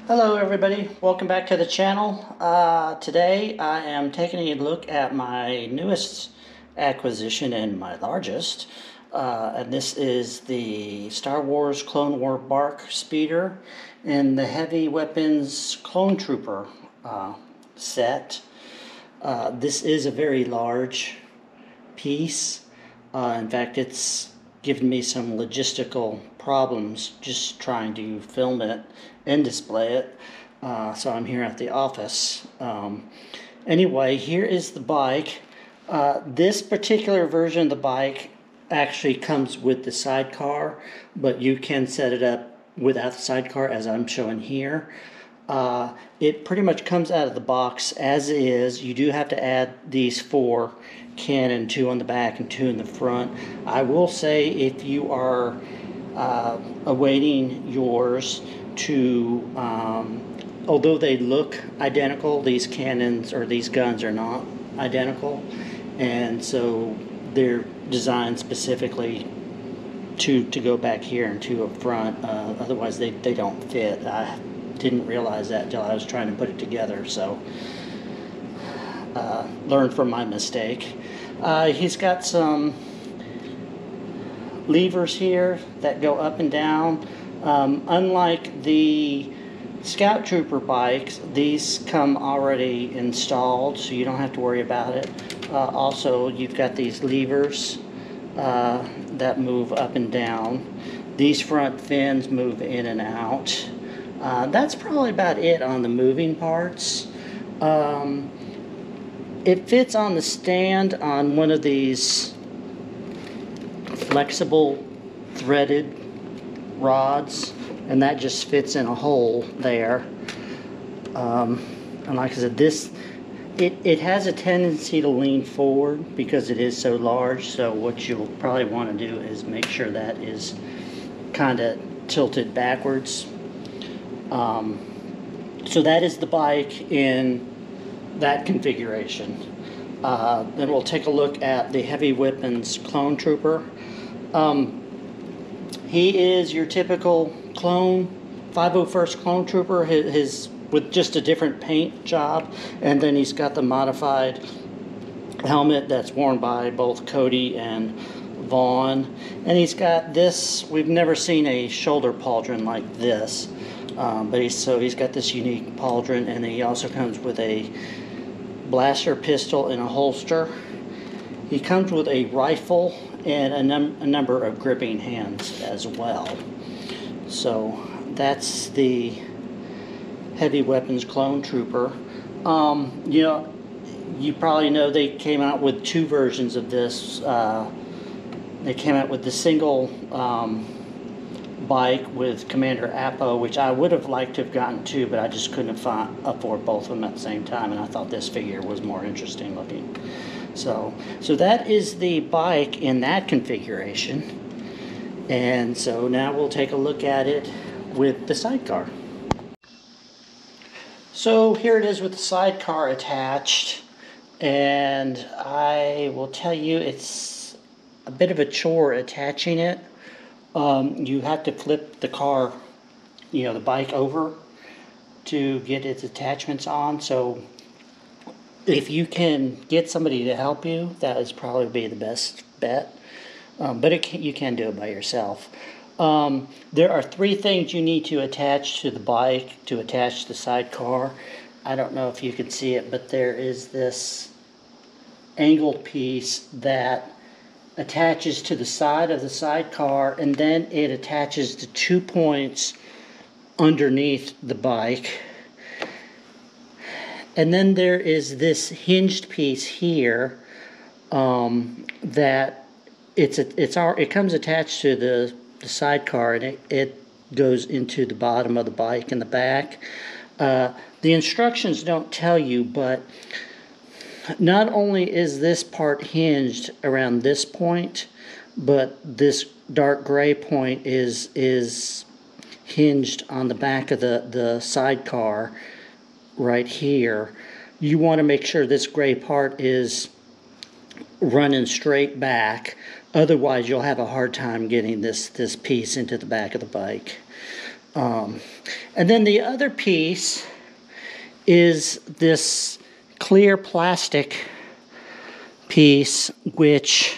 Hello everybody, welcome back to the channel. Today I am taking a look at my newest acquisition and my largest. And this is the Star Wars Clone War BARQ speeder and the Heavy Weapons Clone Trooper set. This is a very large piece. In fact, it's given me some logistical problems just trying to film it and display it. So I'm here at the office. Anyway, here is the bike. This particular version of the bike actually comes with the sidecar, but you can set it up without the sidecar as I'm showing here. It pretty much comes out of the box as is. You do have to add these 4 cannon, 2 on the back and 2 in the front. I will say if you are awaiting yours to, although they look identical, these cannons or these guns are not identical, and so they're designed specifically to go back here and 2 up front. Otherwise they don't fit. I didn't realize that until I was trying to put it together, so learned from my mistake. He's got some levers here that go up and down. Unlike the Scout Trooper bikes, these come already installed, so you don't have to worry about it. Also, you've got these levers that move up and down. These front fins move in and out. That's probably about it on the moving parts. It fits on the stand on one of these flexible threaded rods, and that just fits in a hole there. And like I said, it has a tendency to lean forward because it is so large, so what you'll probably want to do is make sure that is kind of tilted backwards. So that is the bike in that configuration. Then we'll take a look at the Heavy Weapons Clone Trooper. He is your typical clone, 501st Clone Trooper, his with just a different paint job, and then he's got the modified helmet that's worn by both Cody and Vaughn, and he's got this. We've never seen a shoulder pauldron like this, but he's got this unique pauldron, and he also comes with a blaster pistol in a holster. He comes with a rifle and a number of gripping hands as well. So that's the Heavy Weapons Clone Trooper. You know, you probably know they came out with 2 versions of this. They came out with the single bike with Commander Appo, which I would have liked to have gotten 2, but I just couldn't afford both of them at the same time, and I thought this figure was more interesting looking. So that is the bike in that configuration, and so now we'll take a look at it with the sidecar. So here it is with the sidecar attached, and I will tell you it's a bit of a chore attaching it. You have to flip the car, the bike over to get its attachments on. So if you can get somebody to help you, that would probably be the best bet. But you can do it by yourself. There are 3 things you need to attach to the bike to attach the sidecar. I don't know if you can see it, but there is this angled piece that attaches to the side of the sidecar, and then it attaches to 2 points underneath the bike. And then there is this hinged piece here that it comes attached to the sidecar, and it goes into the bottom of the bike in the back. The instructions don't tell you, but not only is this part hinged around this point, but this dark gray point is hinged on the back of the sidecar right here. You want to make sure this gray part is running straight back, otherwise you'll have a hard time getting this piece into the back of the bike. And then the other piece is this clear plastic piece which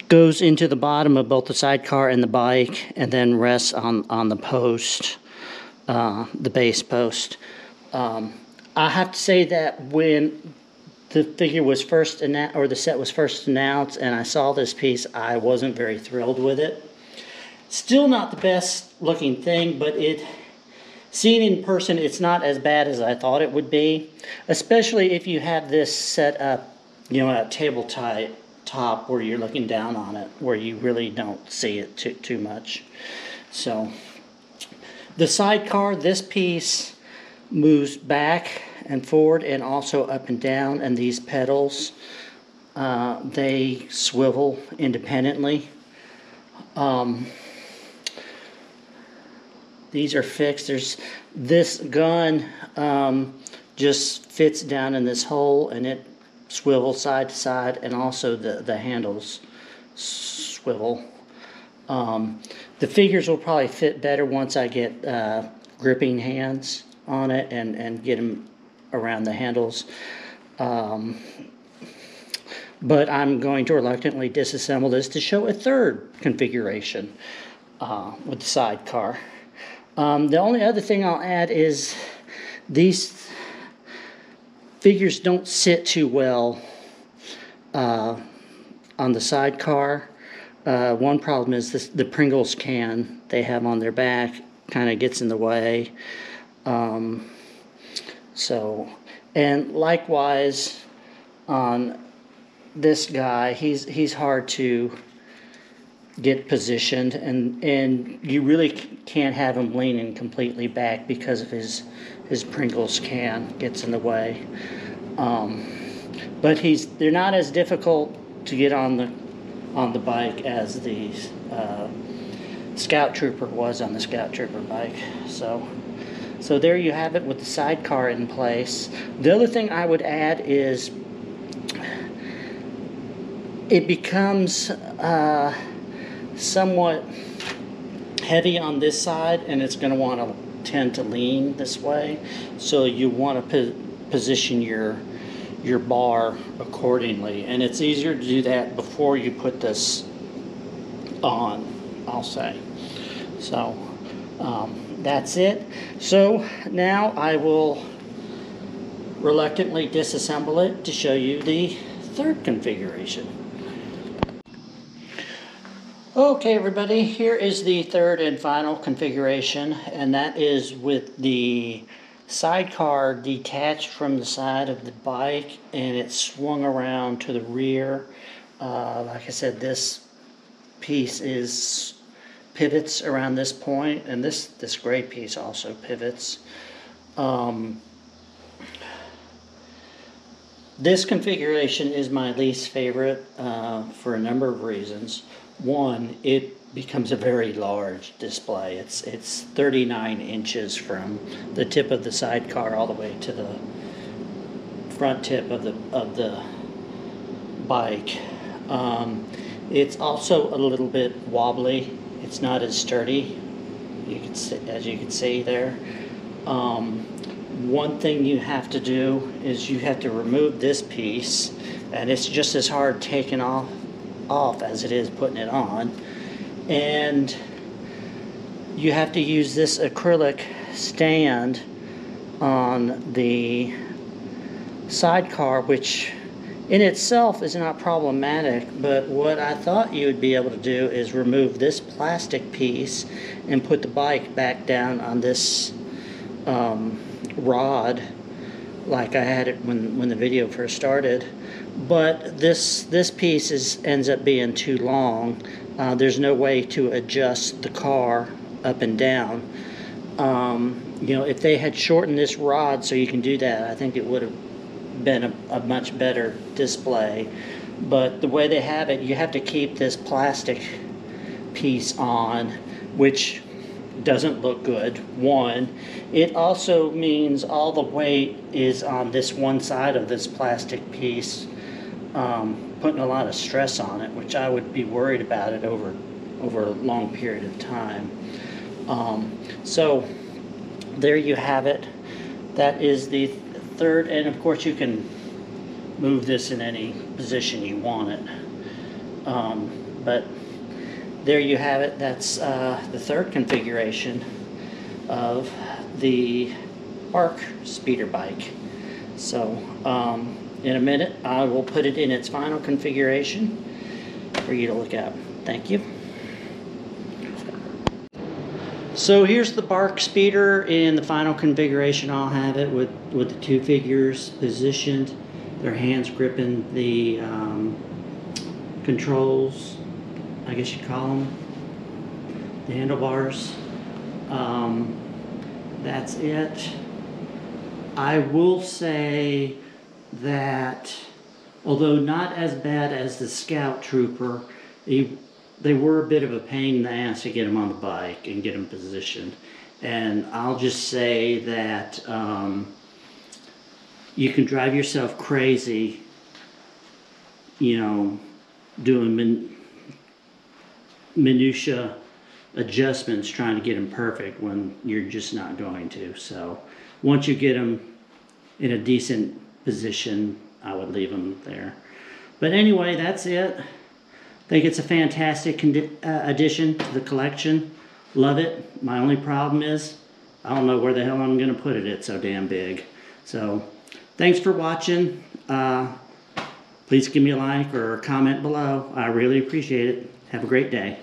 goes into the bottom of both the sidecar and the bike and then rests on the post, the base post. I have to say that when the figure was first announced, or the set was first announced, and I saw this piece, I wasn't very thrilled with it. Still not the best looking thing, but seen in person, it's not as bad as I thought it would be, especially if you have this set up, at tabletop where you're looking down on it, where you really don't see it too much. So the sidecar, this piece moves back and forward and also up and down, and these pedals, they swivel independently. These are fixed. There's this gun just fits down in this hole, and it swivels side to side, and also the handles swivel. The figures will probably fit better once I get gripping hands on it and get them around the handles. But I'm going to reluctantly disassemble this to show a third configuration with the sidecar. The only other thing I'll add is these figures don't sit too well on the sidecar. One problem is the Pringles can they have on their back kind of gets in the way. And likewise on this guy, he's hard to get positioned, and you really can't have him leaning completely back because of his Pringles can gets in the way. But they're not as difficult to get on the bike as the Scout Trooper was on the Scout Trooper bike. So there you have it with the sidecar in place. The other thing I would add is it becomes somewhat heavy on this side, and it's going to want to tend to lean this way. So you want to position your bar accordingly, and it's easier to do that before you put this on, I'll say. So that's it. So now I will reluctantly disassemble it to show you the third configuration. Okay, everybody, here is the third and final configuration, and that is with the sidecar detached from the side of the bike, and it's swung around to the rear. Like I said, this piece pivots around this point, and this gray piece also pivots. This configuration is my least favorite for a number of reasons. One, it becomes a very large display. It's 39 inches from the tip of the sidecar all the way to the front tip of the bike. It's also a little bit wobbly. It's not as sturdy, as you can see there. One thing you have to do is you have to remove this piece, and it's just as hard taking off as it is putting it on. And you have to use this acrylic stand on the sidecar, which in itself is not problematic, but what I thought you would be able to do is remove this plastic piece and put the bike back down on this rod like I had it when the video first started. But this piece ends up being too long. There's no way to adjust the car up and down. If they had shortened this rod so you can do that, I think it would have been a much better display. But the way they have it, you have to keep this plastic piece on, which doesn't look good. One, it also means all the weight is on this one side of this plastic piece, putting a lot of stress on it, which I would be worried about it over a long period of time. So there you have it. That is the third, and of course you can move this in any position you want it. But there you have it. That's the third configuration of the BARQ speeder bike. So in a minute I will put it in its final configuration for you to look at. Thank you. So here's the BARQ speeder in the final configuration. I'll have it with the two figures positioned, their hands gripping the controls, I guess you'd call them, the handlebars. That's it. I will say that although not as bad as the Scout Trooper, they were a bit of a pain in the ass to get them on the bike and get them positioned. And I'll just say that you can drive yourself crazy, you know, doing minutia adjustments trying to get them perfect when you're just not going to. So once you get them in a decent position, I would leave them there. But anyway, that's it. I think it's a fantastic addition to the collection. Love it. My only problem is I don't know where the hell I'm going to put it. It's so damn big. So thanks for watching. Please give me a like or a comment below. I really appreciate it. Have a great day.